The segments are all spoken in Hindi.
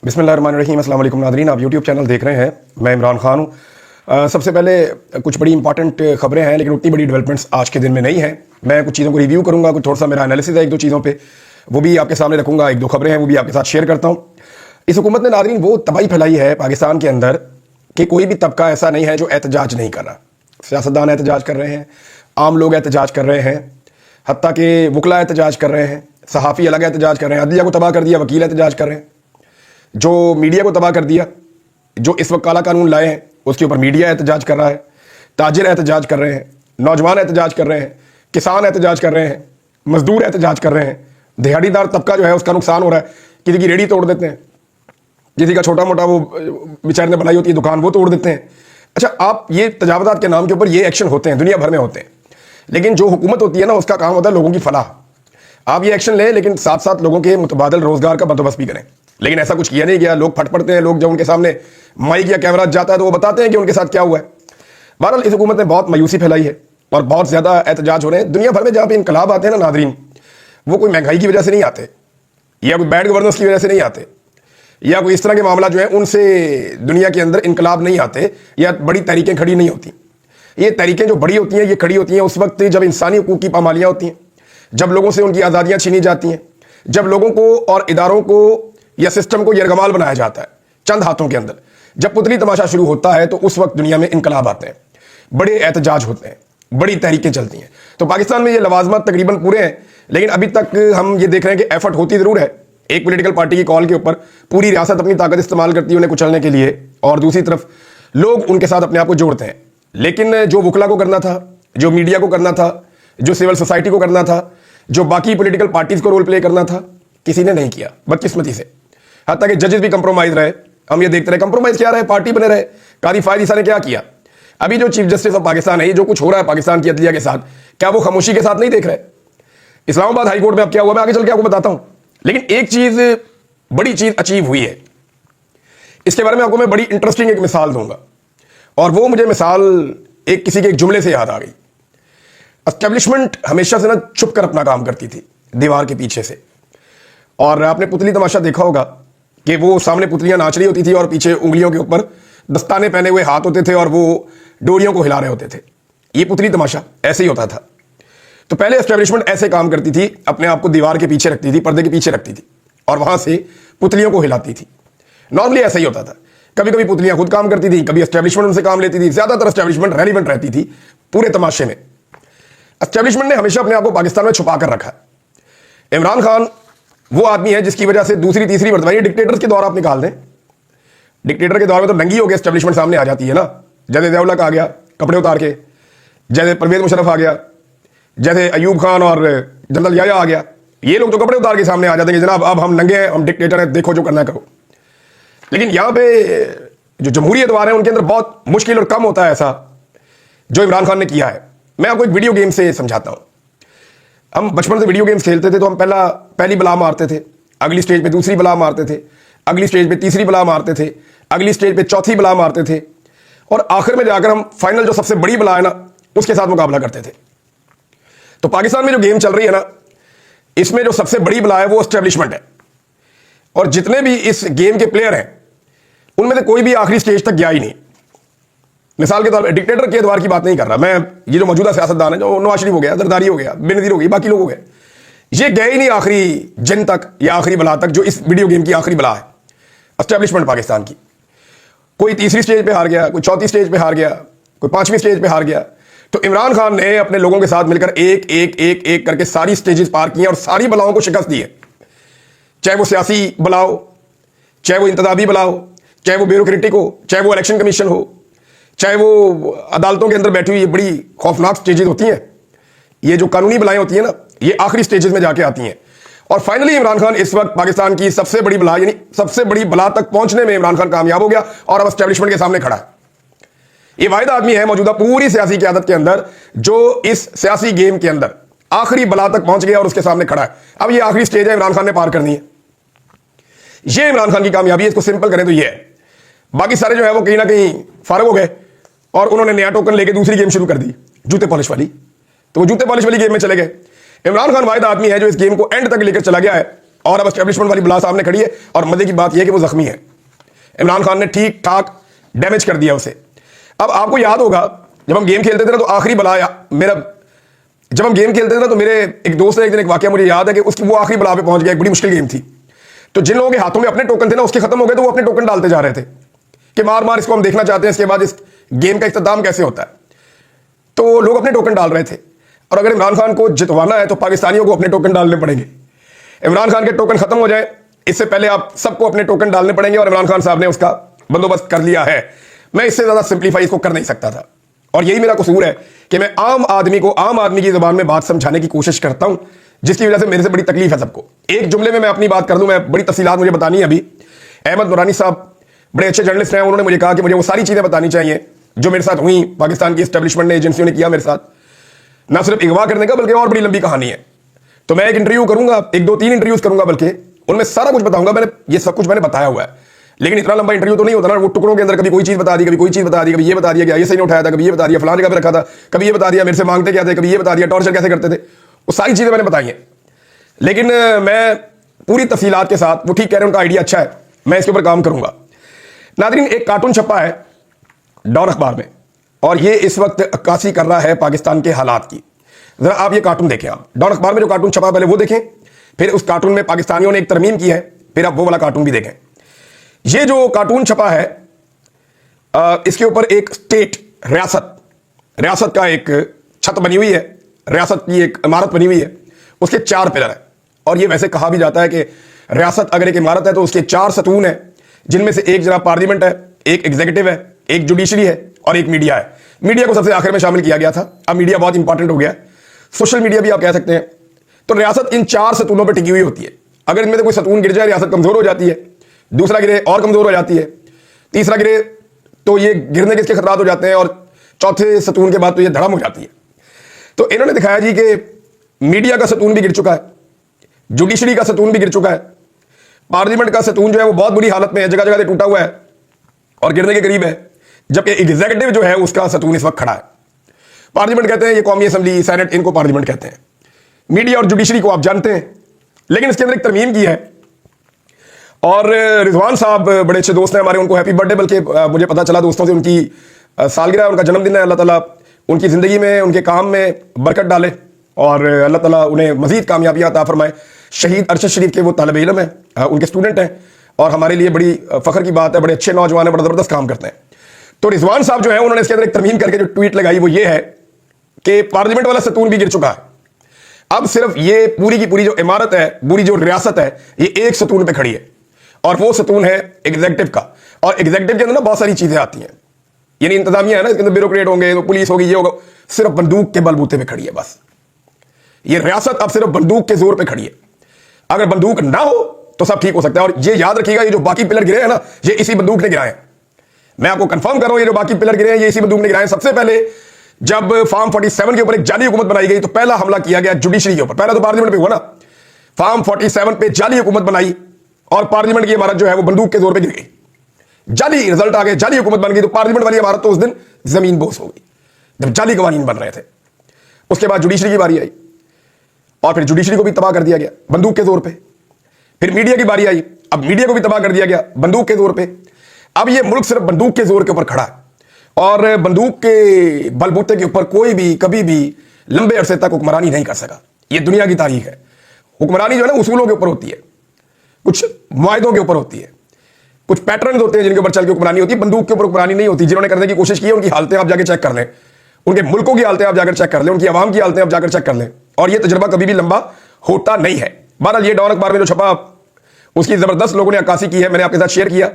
बिस्मिल्लाहिर्रहमानिर्रहीम। अस्सलाम वालेकुम नाज़रीन, आप यूट्यूब चैनल देख रहे हैं। मैं इमरान खान हूँ। सबसे पहले कुछ बड़ी इंपॉर्टेंट खबरें हैं, लेकिन उतनी बड़ी डेवलपमेंट्स आज के दिन में नहीं हैं। मैं कुछ चीज़ों को रिव्यू करूँगा, कुछ थोड़ा सा मेरा एनालिसिस है एक दो चीज़ों पे, वो भी आपके सामने रखूँगा। एक दो खबरें हैं वो भी आपके साथ शेयर करता हूँ। इस हुकूमत ने नाज़रीन वो तबाही फैलाई है पाकिस्तान के अंदर कि कोई भी तबका ऐसा नहीं है जो एहतजाज नहीं कर रहा। सियासतदान एहतजाज कर रहे हैं, आम लोग एहतजाज कर रहे हैं, हत्ता के वकला एहतजाज कर रहे हैं, सहाफ़ी अलग एहतजाज कर रहे हैं, अदलिया को तबाह कर दिया, वकील एहतजाज कर रहे हैं, जो मीडिया को तबाह कर दिया, जो इस वक्त काला कानून लाए हैं उसके ऊपर मीडिया एहतजाज कर रहा है, ताजिर एहतजाज कर रहे हैं, नौजवान एहतजाज कर रहे हैं, किसान एहतजाज कर रहे हैं, मजदूर एहतजाज कर रहे हैं, दिहाड़ीदार तबका जो है उसका नुकसान हो रहा है, किसी की रेडी तोड़ देते हैं, किसी का छोटा मोटा वो बेचारे ने बनाई होती है दुकान वो तोड़ देते हैं। अच्छा, आप ये तजावज़ात के नाम के ऊपर ये एक्शन होते हैं, दुनिया भर में होते हैं, लेकिन जो हुकूमत होती है ना उसका काम होता है लोगों की फलाह। आप ये एक्शन लें लेकिन साथ साथ लोगों के मुतबादल रोजगार का बंदोबस्त भी करें, लेकिन ऐसा कुछ किया नहीं गया। लोग फट पड़ते हैं, लोग जब उनके सामने माइक या कैमरा जाता है तो वो बताते हैं कि उनके साथ क्या हुआ है। बहरहाल इस हुकूमत ने बहुत मायूसी फैलाई है और बहुत ज़्यादा एहतजाज हो रहे हैं दुनिया भर में। जहाँ पे इनकलाब आते हैं ना नादरीन, वो कोई महंगाई की वजह से नहीं आते, या कोई बैड गवर्नेंस की वजह से नहीं आते, या कोई इस तरह के मामला जो है उनसे दुनिया के अंदर इनकलाब नहीं आते, या बड़ी तहरीकें खड़ी नहीं होती। ये तहरीकें जो बड़ी होती हैं ये खड़ी होती हैं उस वक्त जब इंसानी हकूक़ की पामालियाँ होती हैं, जब लोगों से उनकी आज़ादियाँ छीनी जाती हैं, जब लोगों को और इदारों को या सिस्टम को यरगमाल बनाया जाता है चंद हाथों के अंदर। जब पुतली तमाशा शुरू होता है तो उस वक्त दुनिया में इनकलाब आते हैं, बड़े एहतजाज होते हैं, बड़ी तहरीकें चलती हैं। तो पाकिस्तान में ये लवाजमत तकरीबन पूरे हैं, लेकिन अभी तक हम ये देख रहे हैं कि एफर्ट होती ज़रूर है। एक पॉलिटिकल पार्टी की कॉल के ऊपर पूरी रियासत अपनी ताकत इस्तेमाल करती है उन्हें कुचलने के लिए, और दूसरी तरफ लोग उनके साथ अपने आप को जोड़ते हैं। लेकिन जो वकला को करना था, जो मीडिया को करना था, जो सिविल सोसाइटी को करना था, जो बाकी पॉलिटिकल पार्टीज को रोल प्ले करना था, किसी ने नहीं किया बदकिस्मती से। हत्ता कि जजेस भी कंप्रोमाइज रहे। हम ये देखते रहे कंप्रोमाइज क्या रहे, पार्टी बने रहे। कादी फायद ईसा ने क्या किया? अभी जो चीफ जस्टिस ऑफ पाकिस्तान है, ये जो कुछ हो रहा है पाकिस्तान की अदलिया के साथ, क्या वो खामोशी के साथ नहीं देख रहे? इस्लामाबाद हाई कोर्ट में अब क्या हुआ मैं आगे चल के आपको बताता हूं, लेकिन एक चीज बड़ी चीज अचीव हुई है, इसके बारे में आपको मैं बड़ी इंटरेस्टिंग एक मिसाल दूंगा। और वो मुझे मिसाल एक किसी के एक जुमले से याद आ गई। एस्टेब्लिशमेंट हमेशा से ना छुप कर अपना काम करती थी दीवार के पीछे से, और आपने पुतली तमाशा देखा होगा कि वो सामने पुतलियां नाच रही होती थी और पीछे उंगलियों के ऊपर दस्ताने पहने हुए हाथ होते थे और वो डोरियों को हिला रहे होते थे। ये पुतली तमाशा ऐसे ही होता था। तो पहले एस्टेब्लिशमेंट ऐसे काम करती थी, अपने आप को दीवार के पीछे रखती थी, पर्दे के पीछे रखती थी और वहां से पुतलियों को हिलाती थी। नॉर्मली ऐसा ही होता था। कभी कभी पुतलियां खुद काम करती थी, कभी एस्टेब्लिशमेंट उनसे काम लेती थी। ज्यादातर एस्टेब्लिशमेंट रेलिवेंट रहती थी पूरे तमाशे में। एस्टेब्लिशमेंट ने हमेशा अपने आप को पाकिस्तान में छुपा कर रखा है। इमरान खान वो आदमी है जिसकी वजह से दूसरी तीसरी मरतबा, ये डिक्टेटर्स के दौर आप निकाल दें, डिक्टेटर के दौर में तो नंगी हो गया एस्टेब्लिशमेंट सामने आ जाती है ना। जैसे ज़िया-उल-हक आ गया कपड़े उतार के, जैसे परवेज मुशर्रफ आ गया, जैसे अयूब खान और जनरल याया आ गया, ये लोग तो कपड़े उतार के सामने आ जाते हैं कि जनाब अब हम नंगे हैं, हम डिक्टेटर हैं, देखो जो करना करो। लेकिन यहां पे जो जमहूरी एतवार है उनके अंदर बहुत मुश्किल और कम होता है ऐसा जो इमरान खान ने किया है। मैं आपको एक वीडियो गेम से समझाता हूं। हम बचपन से वीडियो गेम्स खेलते थे तो हम पहली बला मारते थे, अगली स्टेज पे दूसरी बला मारते थे, अगली स्टेज पे तीसरी बला मारते थे, अगली स्टेज पे चौथी बला मारते थे, और आखिर में जाकर हम फाइनल जो सबसे बड़ी बला है ना उसके साथ मुकाबला करते थे। तो पाकिस्तान में जो गेम चल रही है ना, इसमें जो सबसे बड़ी बला है वो एस्टेब्लिशमेंट है, और जितने भी इस गेम के प्लेयर हैं उनमें से कोई भी आखिरी स्टेज तक गया ही नहीं। मिसाल के तौर पर डिक्टेटर के एतवार की बात नहीं कर रहा मैं, ये जो मौजूदा सियासतदान है, जो नवाज शरीफ हो गया, जरदारी हो गया, बेनजीर हो गई, बाकी लोग हो गए, ये गए ही नहीं आखिरी जिन तक या आखिरी बला तक जो इस वीडियो गेम की आखिरी बला है एस्टेब्लिशमेंट पाकिस्तान की। कोई तीसरी स्टेज पे हार गया, कोई चौथी स्टेज पे हार गया, कोई पांचवी स्टेज पे हार गया। तो इमरान खान ने अपने लोगों के साथ मिलकर एक एक एक एक करके सारी स्टेजेस पार की हैं और सारी बलाओं को शिकस्त दी है। चाहे वो सियासी बलाओ, चाहे वो इंतजामी बलाओ, चाहे वो ब्यूरोक्रेटिक हो, चाहे वो इलेक्शन कमीशन हो, चाहे वो अदालतों के अंदर बैठी हुई ये बड़ी खौफनाक स्टेजेस होती हैं, ये जो कानूनी बलाएं होती हैं ना, ये आखिरी स्टेजेस में जाके आती हैं। और फाइनली इमरान खान इस वक्त पाकिस्तान की सबसे बड़ी बला, यानी सबसे बड़ी बला तक पहुंचने में इमरान खान कामयाब हो गया और अब एस्टेब्लिशमेंट के सामने खड़ा है। ये वाहिद आदमी है मौजूदा पूरी सियासी क़यादत के अंदर जो इस सियासी गेम के अंदर आखिरी बला तक पहुंच गया और उसके सामने खड़ा है। अब ये आखिरी स्टेज है, इमरान खान ने पार करनी है। ये इमरान खान की कामयाबी है। इसको सिंपल करें तो ये है। बाकी सारे जो है वो कहीं ना कहीं फारग हो गए और उन्होंने नया टोकन लेके दूसरी गेम शुरू कर दी, जूते पॉलिश वाली। तो वो जूते पॉलिश वाली गेम में चले गए। इमरान खान वाहिद आदमी है जो इस गेम को एंड तक लेकर चला गया है और अब एस्टेब्लिशमेंट वाली बुला सामने खड़ी है और मजे की बात यह है कि वो जख्मी है। इमरान खान ने ठीक ठाक डैमेज कर दिया उसे। अब आपको याद होगा जब हम गेम खेलते थे ना तो आखिरी बला मेरा जब हम गेम खेलते थे ना तो मेरे एक दोस्त ने एक दिन एक वाकया मुझे याद है कि उसकी वो आखिरी बला पे पहुंच गया। एक बड़ी मुश्किल गेम थी। तो जिन लोगों के हाथों में अपने टोकन थे ना उसके खत्म हो गए तो वो अपने टोकन डालते जा रहे थे कि मार मार इसको हम देखना चाहते हैं, इसके बाद इस गेम का इख्तिताम कैसे होता है। तो लोग अपने टोकन डाल रहे थे और अगर इमरान खान को जितवाना है तो पाकिस्तानियों को अपने टोकन डालने पड़ेंगे। इमरान खान के टोकन खत्म हो जाए इससे पहले आप सबको अपने टोकन डालने पड़ेंगे और इमरान खान साहब ने उसका बंदोबस्त कर लिया है। मैं इससे ज्यादा सिंप्लीफाई इसको कर नहीं सकता था और यही मेरा कसूर है कि मैं आम आदमी को आम आदमी की जुबान में बात समझाने की कोशिश करता हूं, जिसकी वजह से मेरे से बड़ी तकलीफ है सबको। एक जुमले में मैं अपनी बात कर दूं, मैं बड़ी तफसीलात मुझे बतानी है। अभी अहमद नूरानी साहब बड़े अच्छे जर्नलिस्ट हैं, उन्होंने मुझे कहा कि मुझे वो सारी चीजें बतानी चाहिए जो मेरे साथ हुई, पाकिस्तान की एस्टेब्लिशमेंट ने, एजेंसियों ने किया मेरे साथ, ना सिर्फ अगवा करने का बल्कि और बड़ी लंबी कहानी है। तो मैं एक इंटरव्यू करूंगा, एक दो तीन इंटरव्यूज करूंगा, बल्कि उनमें सारा कुछ बताऊंगा। मैंने ये सब कुछ मैंने बताया हुआ है, लेकिन इतना लंबा इंटरव्यू तो नहीं होता ना। वो टुकड़ों के अंदर कभी कोई चीज बता दी, कभी कोई चीज बता दी, कभी ये बता दिया, ये सही नहीं उठाया था, कभी ये बता दिया, फलाने जगह पे रखा था, कभी ये बता दिया, मेरे से मांगते क्या थे, कभी ये बता दिया, टॉर्चर कैसे करते थे, वो सारी चीजें मैंने बताई हैं। लेकिन मैं पूरी तफसीलात के साथ, वो ठीक कह रहे हैं, उनका आइडिया अच्छा है, मैं इसके ऊपर काम करूंगा। नाज़रीन, एक कार्टून छपा है डॉन अखबार में और ये इस वक्त अक्कासी कर रहा है पाकिस्तान के हालात की। जरा आप ये कार्टून देखें। आप डॉन अखबार में जो कार्टून छपा पहले वो देखें, फिर उस कार्टून में पाकिस्तानियों ने एक तरमीम की है, फिर आप वो वाला कार्टून भी देखें। ये जो कार्टून छपा है इसके ऊपर एक स्टेट, रियासत का एक छत बनी हुई है, रियासत की एक इमारत बनी हुई है, उसके 4 पिलर है। और ये वैसे कहा भी जाता है कि रियासत अगर एक इमारत है तो उसके 4 सतून है, जिनमें से एक जनाब पार्लियामेंट है, एक एग्जीक्यूटिव है, एक जुडिशरी है और एक मीडिया है। मीडिया को सबसे आखिर में शामिल किया गया था, अब मीडिया बहुत इंपॉर्टेंट हो गया, सोशल मीडिया भी आप कह सकते हैं। तो रियासत इन 4 सतूनों पर टिकी हुई होती है। अगर इनमें से कोई सतून गिर जाए रियासत कमजोर हो जाती है, दूसरा गिरे और कमजोर हो जाती है, तीसरा गिरे तो ये गिरने के इसके खतरात हो जाते हैं और चौथे सतून के बाद तो ये धड़म हो जाती है। तो इन्होंने दिखाया जी कि मीडिया का सतून भी गिर चुका है, जुडिशरी का सतून भी गिर चुका है, पार्लियामेंट का सतून जो है वो बहुत बुरी हालत में है, जगह जगह से टूटा हुआ है और गिरने के करीब है, जबकि एग्जीक्यूटिव जो है उसका सतून इस वक्त खड़ा है। पार्लियामेंट कहते हैं ये कौमी असम्बली, सेनेट, इनको पार्लियामेंट कहते हैं। मीडिया और जुडिशरी को आप जानते हैं, लेकिन इसके अंदर एक तरमीम की है। और रिजवान साहब बड़े अच्छे दोस्त हैं हमारे, उनको हैप्पी बर्थडे, बल्कि मुझे पता चला दोस्तों से उनकी सालगिरह, उनका जन्मदिन है। अल्लाह ताला उनकी ज़िंदगी में, उनके काम में बरकत डाले और अल्लाह ताला उन्हें मज़ीद कामयाबियाँ अता फरमाए। शहीद अरशद शरीफ के वो तालिब इल्म हैं, उनके स्टूडेंट हैं और हमारे लिए बड़ी फ़ख्र की बात है, बड़े अच्छे नौजवान हैं, बड़ा ज़बरदस्त काम करते हैं। तो रिजवान साहब जो है उन्होंने इसके अंदर एक तरमीम करके जो ट्वीट लगाई वो ये है कि पार्लियामेंट वाला सतून भी गिर चुका है, अब सिर्फ ये पूरी की पूरी जो इमारत है, पूरी जो रियासत है, ये एक सतून पे खड़ी है और वो सतून है एग्जीक्यूटिव का। और एग्जीक्यूटिव के अंदर ना बहुत सारी चीजें आती हैं, यानी इंतजामिया है ना, इसके अंदर ब्यूरोक्रेट होंगे, तो पुलिस होगी, ये होगा, सिर्फ बंदूक के बलबूते पे खड़ी है बस। ये रियासत अब सिर्फ बंदूक के जोर पे खड़ी है। अगर बंदूक ना हो तो सब ठीक हो सकता है। और ये याद रखिएगा, ये जो बाकी पिलर गिरे हैं ना, ये इसी बंदूक ने गिराए हैं। मैं आपको कंफर्म कर रहा हूं, ये जो बाकी पिलर गिरे हैं ये इसी बंदूक ने गिराए हैं। सबसे पहले जब फॉर्म 47 के ऊपर एक जाली हुकूमत बनाई गई तो पहला हमला किया गया जुडिशरी के ऊपर। पहला तो पार्लियामेंट पे हुआ ना, फॉर्म 47 पे जाली हुकूमत बनाई और पार्लियामेंट की इमारत जो है वो बंदूक के जोर पे गिर गई। जाली रिजल्ट आ गए, जाली हुकूमत बन गई, तो पार्लियामेंट वाली इमारत तो उस दिन जमीन बोस हो गई जब जाली कवानीन बन रहे थे। उसके बाद जुडिशरी की बारी आई और फिर जुडिशरी को भी तबाह कर दिया गया बंदूक के जोर पे। फिर मीडिया की बारी आई, अब मीडिया को भी तबाह कर दिया गया बंदूक के जोर पे। अब ये मुल्क सिर्फ बंदूक के जोर के ऊपर खड़ा है और बंदूक के बलबूते के ऊपर कोई भी कभी भी लंबे अरसे तक हुक्मरानी नहीं कर सका। ये दुनिया की तारीख है। हुक्मरानी जो है ना उसूलों के ऊपर होती है, कुछ मुआहदों के ऊपर होती है, कुछ पैटर्न होते हैं जिनके ऊपर चल के हुक्मरानी होती है। बंदूक के ऊपर हुक्मरानी नहीं होती। जिन्होंने करने की कोशिश की है उनकी हालतें आप जाकर चेक कर लें, उनके मुल्कों की हालतें आप जाकर चेक कर लें, उनकी आवाम की हालतें आप जाकर चेक कर लें, और ये तजुर्बा कभी भी लंबा होता नहीं है। बहरहाल ये डॉन अखबार में जो छपा उसकी जबरदस्त लोगों ने अक्कासी की है, मैंने आपके साथ शेयर किया।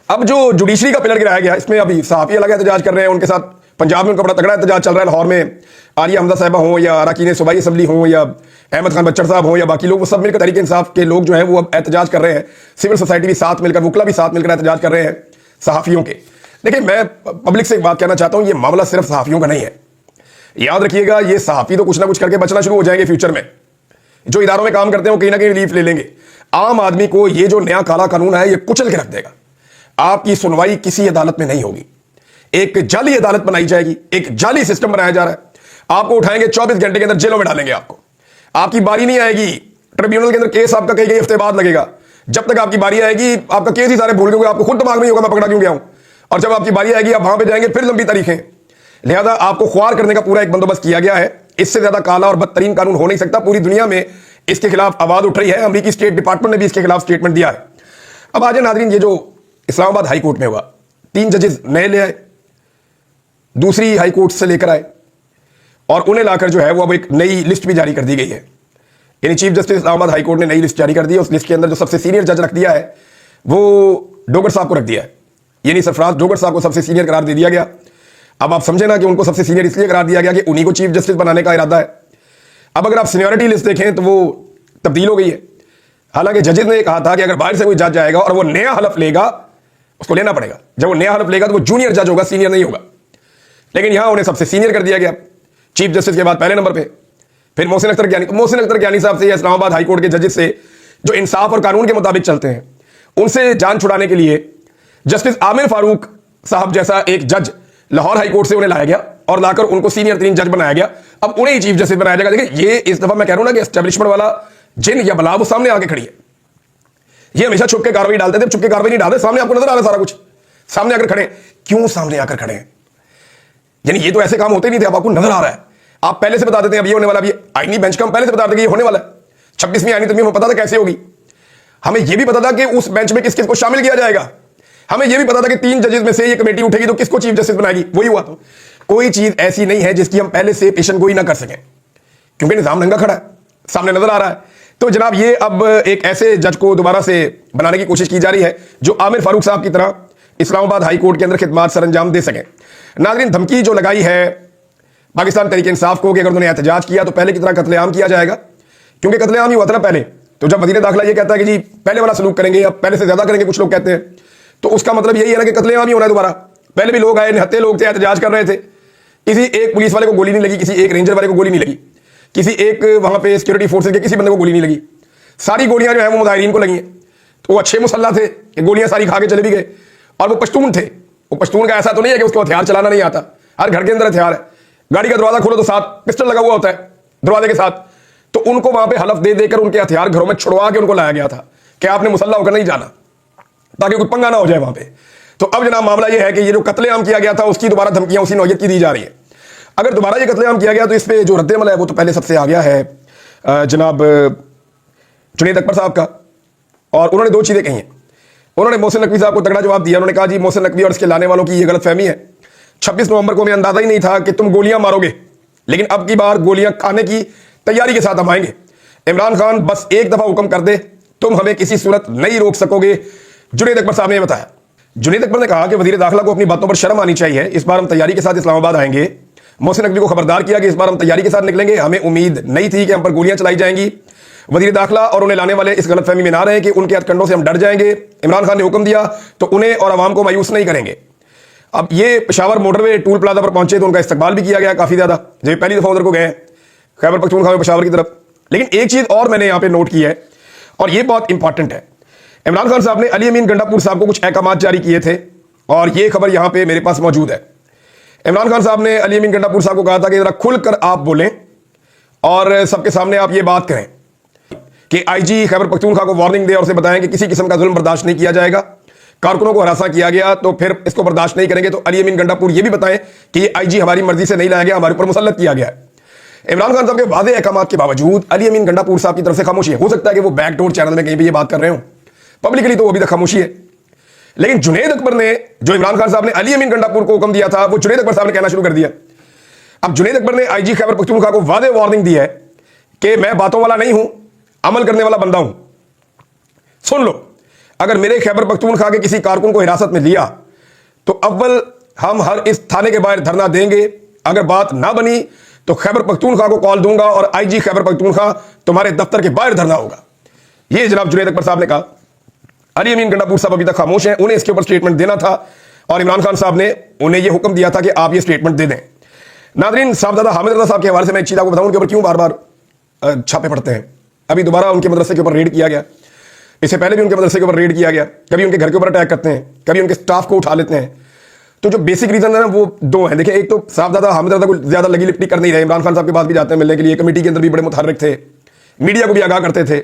अब जो जुडिशरी का पिलर गिराया गया, इसमें अभी सहाफ़ी अलग एहतजाज कर रहे हैं, उनके साथ पंजाब में उनका बड़ा तगड़ा एहतजाज चल रहा है। लाहौर में आलिया हमजा साहिबा हो या अरकान सूबाई असम्बली हो या अहमद खान बच्चर साहब हो या बाकी लोग, वो सब मिलकर तहरीक इंसाफ के लोग जो हैं वो अब एहतजाज कर रहे हैं। सिविल सोसाइटी भी साथ मिलकर, वकला भी साथ मिलकर एहतजाज कर रहे हैं सहाफ़ियों के। देखिए, मैं पब्लिक से एक बात कहना चाहता हूँ, ये मामला सिर्फ सहाफ़ियों का नहीं है। याद रखिएगा, ये सहाफ़ी तो कुछ ना कुछ करके बचना शुरू हो जाएंगे फ्यूचर में। जो इदारों में काम करते हैं वो कहीं ना कहीं रिलीफ ले लेंगे। आम आदमी को ये जो नया काला कानून है ये कुचल के रख देगा। आपकी सुनवाई किसी अदालत में नहीं होगी, एक जाली अदालत बनाई जाएगी, एक जाली सिस्टम बनाया जा रहा है। आपको उठाएंगे 24 घंटे के अंदर जेलों में डालेंगे। आपको आपकी बारी नहीं आएगी ट्रिब्यूनल के अंदर केस आपका कई हफ्ते बाद लगेगा। जब तक आपकी बारी आएगी आपका केस ही सारे भूल गए, आपको खुद दिमाग नहीं होगा मैं पकड़ा क्यों गया हूं। और जब आपकी बारी आएगी आप वहां पे जाएंगे फिर लंबी तारीखें। लिहाजा आपको ख्वार करने का पूरा एक बंदोबस्त किया गया है। इससे ज्यादा काला और बदतरीन कानून हो नहीं सकता। पूरी दुनिया में इसके खिलाफ आवाज उठ रही है। अमेरिकी स्टेट डिपार्टमेंट ने भी इसके खिलाफ स्टेटमेंट दिया है। अब आज नाजरीन, ये जो इस्लामाबाद हाई कोर्ट में हुआ, 3 जजेस नए ले आए, दूसरी हाई कोर्ट से लेकर आए और उन्हें लाकर जो है वो अब एक नई लिस्ट भी जारी कर दी गई है। यानी chief justice Islamabad high court ने नई लिस्ट जारी कर दी है। उस लिस्ट के अंदर जो सबसे सीनियर जज रख दिया है वो डोगर साहब को रख दिया है। यानी सरफराज डोगर साहब को सबसे सीनियर करार दे दिया गया। अब आप समझे ना कि उनको सबसे सीनियर इसलिए करार दिया गया कि उन्हीं को चीफ जस्टिस बनाने का इरादा है। अब अगर आप सीनियरिटी लिस्ट देखें तो वो तब्दील हो गई है। हालांकि जजेस ने कहा था कि अगर बाहर से कोई जज जाएगा और वो नया हलफ लेगा, उसको लेना पड़ेगा। जब वो नया हलफ लेगा तो वो जूनियर जज होगा, सीनियर नहीं होगा। लेकिन यहां उन्हें सबसे सीनियर कर दिया गया। चीफ जस्टिस के बाद पहले नंबर पे फिर मोहसिन अख्तर ज्ञानी। तो मोहसिन अख्तर ज्ञानी साहब से या इस्लामाबाद हाई कोर्ट के जजेस से जो इंसाफ और कानून के मुताबिक चलते हैं, उनसे जान छुड़ाने के लिए जस्टिस आमिर फारूक साहब जैसा एक जज लाहौर हाई कोर्ट से उन्हें लाया गया और लाकर उनको सीनियर 3 जज बनाया गया। अब उन्हें ही चीफ जस्टिस बनाया जाएगा। देखिए, ये इस दफा मैं कह रहा हूं ना कि एस्टेब्लिशमेंट वाला जिन या बला वो सामने आके खड़ी है। ये हमेशा छुप के कार्रवाई डालते थे, छुप के कार्रवाई नहीं डालते। सामने आपको नजर आ रहा है सारा कुछ, सामने आकर खड़े। क्यों सामने आकर खड़े हैं? यानी ये तो ऐसे काम होते नहीं थे। अब आपको नजर आ रहा है, आप पहले से बता देते हैं अब ये होने वाला। अब ये आईनी बेंच का हम पहले से बता देते ये होने वाला है। 26वीं आईनी तरमीम हमें पता था कैसे होगी। हमें यह भी पता था कि उस बेंच में किस किस को शामिल किया जाएगा। हमें यह भी पता था कि 3 जजेस में से ये कमेटी उठेगी तो किसको चीफ जस्टिस बनाएगी। वही हुआ। तो कोई चीज ऐसी नहीं है जिसकी हम पहले से पेशन गोई ना कर सकें, क्योंकि निजाम नंगा खड़ा है, सामने नजर आ रहा है। तो जनाब, ये अब एक ऐसे जज को दोबारा से बनाने की कोशिश की जा रही है जो आमिर फारूक साहब की तरह इस्लामाबाद हाई कोर्ट के अंदर खिदमात सर अंजाम दे सके। नाज़रीन, धमकी जो लगाई है पाकिस्तान तहरीक इंसाफ को कि अगर उन्होंने एहतजाज किया तो पहले की तरह कत्लेआम किया जाएगा, क्योंकि कत्लेआम ही हुआ था ना पहले। तो जब वज़ीर दाखिला ये कहता है कि जी पहले वाला सलूक करेंगे या पहले से ज्यादा करेंगे, कुछ लोग कहते हैं, तो उसका मतलब यही है ना कि कत्लेआम ही होना है दोबारा। पहले भी लोग आए, निहत्थे लोग थे, एहतजाज कर रहे थे। किसी एक पुलिस वाले को गोली नहीं लगी, किसी एक रेंजर वाले को गोली नहीं लगी, किसी एक वहां पे सिक्योरिटी फोर्सेज के किसी बंदे को गोली नहीं लगी। सारी गोलियां जो है वो मुजाहिरीन को लगी हैं। तो वो अच्छे मुसल्ला थे कि गोलियां सारी खा के चले भी गए। और वो पश्तून थे। वो पश्तून का ऐसा तो नहीं है कि उसको हथियार चलाना नहीं आता, हर घर के अंदर हथियार है। गाड़ी का दरवाजा खोलो तो साथ पिस्टल लगा हुआ होता है दरवाजे के साथ। तो उनको वहां पे हलफ दे देकर उनके हथियार घरों में छुड़वा के उनको लाया गया था कि आपने मुसल्ला होकर नहीं जाना, ताकि कोई पंगा ना हो जाए वहां पे। तो अब जनाब मामला यह है कि ये जो कत्लेआम किया गया था उसकी दोबारा धमकियां उसी नौयत की दी जा रही है। अगर दोबारा ये कत्लेआम किया गया तो इस पर जो रद्दमल है वो तो पहले सबसे आ गया है जनाब जुनैद अकबर साहब का। और उन्होंने 2 चीजें कही हैं। उन्होंने मोहसिन नकवी साहब को तगड़ा जवाब दिया। उन्होंने कहा जी मोहसिन नकवी और इसके लाने वालों की ये गलतफहमी है। 26 नवंबर को हमें अंदाजा ही नहीं था कि तुम गोलियां मारोगे, लेकिन अब की बार गोलियां खाने की तैयारी के साथ हम आएंगे। इमरान खान बस एक दफा हुक्म कर दे, तुम हमें किसी सूरत नहीं रोक सकोगे, जुनैद अकबर साहब ने बताया। जुनैद अकबर ने कहा कि वजीर दाखिला को अपनी बातों पर शर्म आनी चाहिए। इस बार हम तैयारी के साथ इस्लामाबाद आएंगे। मोहसिन नकवी को खबरदार किया कि इस बार हम तैयारी के साथ निकलेंगे। हमें उम्मीद नहीं थी कि हम पर गोलियां चलाई जाएंगी। वजीर दाखिला और उन्हें लाने वाले इस गलतफहमी में ना रहे कि उनके हथकंडों से हम डर जाएंगे। इमरान खान ने हुक्म दिया तो उन्हें और आवाम को मायूस नहीं करेंगे। अब ये पेशावर मोटरवे टूल प्लाजा पर पहुंचे तो उनका इस्तकबाल भी किया गया काफी ज्यादा, जब पहली दफा उधर को गए खैबर पख्तूनख्वा में पेशावर की तरफ। लेकिन एक चीज और मैंने यहां पे नोट की है और ये बहुत इंपॉर्टेंट है। इमरान खान साहब ने अली अमीन गंडापुर साहब को कुछ अहकाम जारी किए थे और ये खबर यहां पे मेरे पास मौजूद है। इमरान खान साहब ने अली अमीन गंडापुर साहब को कहा था कि जरा खुलकर आप बोलें और सबके सामने आप ये बात करें कि आईजी खैबर पख्तूनख्वा को वार्निंग दे और उसे बताएं कि किसी किस्म का जुल्म बर्दाश्त नहीं किया जाएगा। कारकुनों को हरासा किया गया तो फिर इसको बर्दाश्त नहीं करेंगे। तो अली अमीन गंडापुर ये भी बताएं कि ये आईजी हमारी मर्जी से नहीं लाया गया, हमारे ऊपर मुसल्लत किया गया है। इमरान खान साहब के वादे अहकाम के बावजूद अली अमीन गंडापुर साहब की तरफ से खामोशी है। हो सकता है कि वो बैकडोर चैनल में कहीं भी ये बात कर रहे हो, पब्लिकली तो अभी तक खामोशी है। लेकिन जुनैद अकबर ने, जो इमरान खान साहब ने अली अमीन गंडापुर को हुक्म दिया था, वो जुनैद अकबर साहब ने कहना शुरू कर दिया। अब जुनैद अकबर ने आईजी खैबर पख्तूनख्वा को वादे वार्निंग दी है कि मैं बातों वाला नहीं हूं, अमल करने वाला बंदा हूं। सुन लो, अगर मेरे खैबर पख्तूनख्वा के किसी कारकुन को हिरासत में लिया तो अव्वल हम हर इस थाने के बाहर धरना देंगे। अगर बात ना बनी तो खैबर पख्तूनख्वा को कॉल दूंगा और आईजी खैबर पख्तूनख्वा तुम्हारे दफ्तर के बाहर धरना होगा। यह जनाब जुनैद अकबर साहब ने कहा। अली अमीन गंडापुर साहब अभी तक खामोश हैं, उन्हें इसके ऊपर स्टेटमेंट देना था और इमरान खान साहब ने उन्हें यह हुक्म दिया था कि आप ये स्टेटमेंट दे दें। नाज़रीन, साहबजादा हामिद रज़ा साहब के हवाले से मैं एक चीज आपको बताऊं, उनके ऊपर क्यों बार बार छापे पड़ते हैं। अभी दोबारा उनके मदरसे के ऊपर रेड किया गया, इससे पहले भी उनके मदरसे के ऊपर रेड किया गया। कभी उनके घर के ऊपर अटैक करते हैं, कभी उनके स्टाफ को उठा लेते हैं। तो जो बेसिक रीजन है ना वो 2 हैं। देखिए, एक तो साहबजादा हामिद रज़ा को ज्यादा लगी लिपटी कर नहीं रहे, इमरान खान साहब के पास भी जाते हैं मिलने के लिए, कमेटी के अंदर भी बड़े मुतहर्रिक थे, मीडिया को भी आगाह करते थे।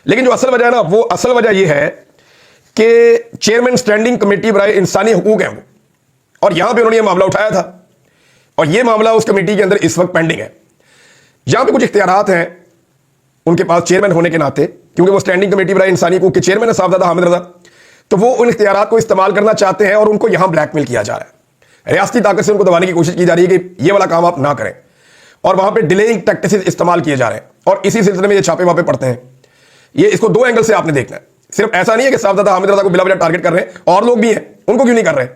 लेकिन जो असल वजह है ना, वो असल वजह यह है कि चेयरमैन स्टैंडिंग कमेटी बराए इंसानी हकूक है वो, और यहां पे उन्होंने यह मामला उठाया था और यह मामला उस कमेटी के अंदर इस वक्त पेंडिंग है। यहां पे कुछ इख्तियारात हैं उनके पास चेयरमैन होने के नाते, क्योंकि वो स्टैंडिंग कमेटी बराए इंसानी हकूक के चेयरमैन है साहबजादा हामिद रजा, तो वो उन इख्तियारात को इस्तेमाल करना चाहते हैं और उनको यहां ब्लैकमेल किया जा रहा है। रियासती ताकत से उनको दबाने की कोशिश की जा रही है कि ये वाला काम आप ना करें, और वहां पे डिलेइंग टैक्टिक्स इस्तेमाल किए जा रहे हैं, और इसी सिलसिले में ये छापे वापे पड़ते हैं। ये इसको दो एंगल से आपने देखना है। सिर्फ ऐसा नहीं है कि साहबजादा हामिद रजा को बिला वजह टारगेट कर रहे हैं, और लोग भी हैं, उनको क्यों नहीं कर रहे।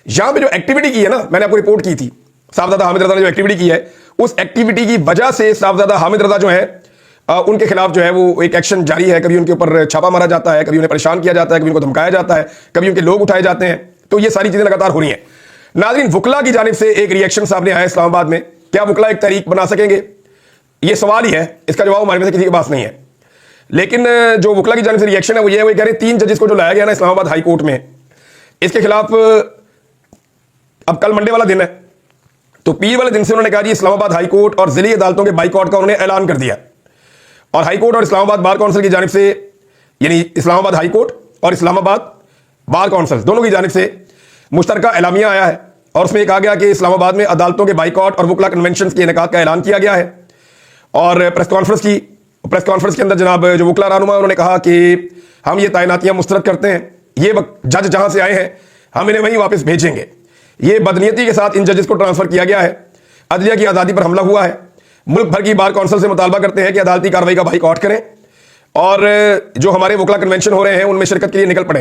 यहां पे जो एक्टिविटी की है ना, मैंने आपको रिपोर्ट की थी, साहबजादा हामिद रजा ने जो एक्टिविटी की है, उस एक्टिविटी की वजह से साहबजादा हामिद रजा जो है उनके खिलाफ जो है वो एक एक्शन जारी है। कभी उनके ऊपर छापा मारा जाता है, कभी उन्हें परेशान किया जाता है, कभी उनको धमकाया जाता है, कभी उनके लोग उठाए जाते हैं। तो ये सारी चीजें लगातार हो रही हैं। नाज़रीन, वकला की जानिब से एक रिएक्शन सामने आया इस्लामाबाद में। क्या वकला एक तहरीक बना सकेंगे, ये सवाल ही है, इसका जवाब हमारे में से किसी के पास नहीं है। लेकिन जो वकला की जानिब से रिएक्शन है वो ये है, वो कह रहे हैं 3 जजेस को जो लाया गया ना इस्लामाबाद हाई कोर्ट में, इसके खिलाफ अब कल मंडे वाला दिन है, तो पीर वाले दिन से उन्होंने कहा जी इस्लामाबाद हाई कोर्ट और जिली अदालतों के बाइकआउट का उन्होंने ऐलान कर दिया। और हाई कोर्ट और इस्लामाबाद बार काउंसिल की जानिब से, यानी इस्लामाबाद हाई कोर्ट और इस्लामाबाद बार काउंसिल दोनों की जानिब से मुश्तरका एलामिया आया है, और उसमें कहा गया कि इस्लामाबाद में अदालतों के बाइकआउट और वकला कन्वेंशन के इनेकाद का ऐलान किया गया है। और प्रेस कॉन्फ्रेंस के अंदर जनाब जो वकला रहनुमा उन्होंने कहा कि हम ये तैनातियां मुस्तरद करते हैं, ये जज जहां से आए हैं हम इन्हें वहीं वापस भेजेंगे। ये बदनीयती के साथ इन जजेस को ट्रांसफर किया गया है। अदलिया की आज़ादी पर हमला हुआ है। मुल्क भर की बार काउंसिल से मुतालबा करते हैं कि अदालती कार्रवाई का बाइकआउट करें, और जो हमारे वकला कन्वेंशन हो रहे हैं उनमें शिरकत के लिए निकल पड़े।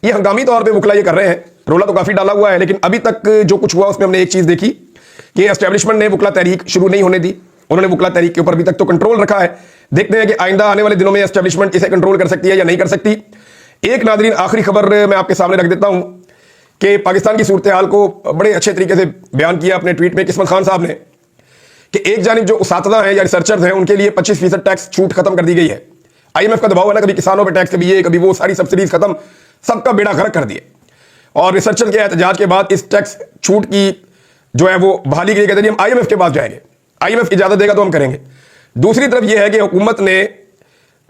ये हंगामी तौर पे वकला ये कर रहे हैं, रोला तो काफ़ी डाला हुआ है, लेकिन अभी तक जो कुछ हुआ उसमें हमने एक चीज़ देखी कि एस्टेब्लिशमेंट ने वकला तहरीक शुरू नहीं होने दी। उन्होंने वकला तहरीक के ऊपर अभी तक तो कंट्रोल रखा है। देखते हैं कि आइंदा आने वाले दिनों में एस्टेब्लिशमेंट इसे कंट्रोल कर सकती है या नहीं कर सकती। एक नाज़रीन आखिरी खबर मैं आपके सामने रख देता हूं कि पाकिस्तान की सूरत हाल को बड़े अच्छे तरीके से बयान किया अपने ट्वीट में किस्मत खान साहब ने, कि एक जानिब जो उसातिज़ा हैं या रिसर्चर्स हैं उनके लिए 25% टैक्स छूट खत्म कर दी गई है। IMF का दबाव है ना, कभी किसानों पे टैक्स, कभी ये कभी वो, सारी सब्सिडीज खत्म, सबका बेड़ा गर्क कर दिए। और रिसर्चर के एहतजाज के बाद इस टैक्स छूट की जो है वो बहाली के लिए कहते हैं हम IMF के पास जाएंगे, IMF इजाजत देगा तो हम करेंगे। दूसरी तरफ यह है कि हुकूमत ने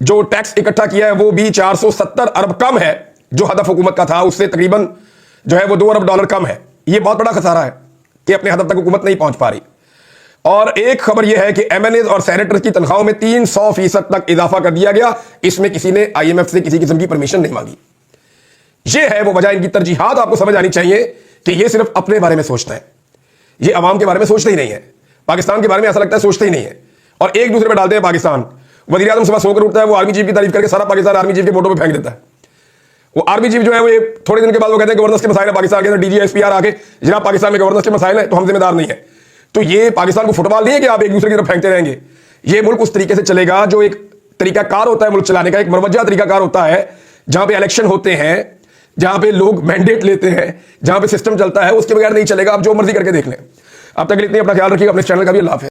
जो टैक्स इकट्ठा किया है वो भी 470 अरब कम है जो हदफ हुकूमत का था, उससे तकरीबन जो है वो $2 अरब कम है। ये बहुत बड़ा खसारा है कि अपने हदफ तक हुकूमत नहीं पहुंच पा रही। और एक खबर यह है कि MNAs और सेनेटर्स की तनख्वाहों में 300% तक इजाफा कर दिया गया। इसमें किसी ने IMF से किसी किस्म की परमिशन नहीं मांगी। यह है वो वजह। इनकी तरजीहात आपको समझ आनी चाहिए कि ये सिर्फ अपने बारे में सोचता है, ये अवाम के बारे में सोचते ही नहीं है, पाकिस्तान के बारे में ऐसा लगता है सोचते ही नहीं है, और एक दूसरे पर डालते हैं पाकिस्तान। वज़ीर आज़म सुबह सोकर उठता है, वो आर्मी चीफ की तारीफ करके सारा पाकिस्तान आर्मी चीफ के फोटो पे फेंक देता है। वो आर्मी चीफ जो है वो थोड़े दिन के बाद वो कहते हैं गवर्नेंस के मसाइल है पाकिस्तान के अंदर, DG SPR आके जनाब पाकिस्तान में गवर्नेंस के मसाइल है तो हम जिम्मेदार नहीं है। तो ये पाकिस्तान को फुटबॉल नहीं है कि आप एक दूसरे की तरफ फेंकते रहेंगे। ये मुल्क उस तरीके से चलेगा जो एक तरीकाकार होता है मुल्क चलाने का, एक मुरवज्जा तरीकाकार होता है, जहां पे इलेक्शन होते हैं, जहां पे लोग मैंडेट लेते हैं, जहां पे सिस्टम चलता है, उसके बगैर नहीं चलेगा। आप जो मर्जी करके देख लें। अब तक इतनी अपना ख्याल रखिएगा, अपने चैनल का भी अल्लाह हाफ़िज़।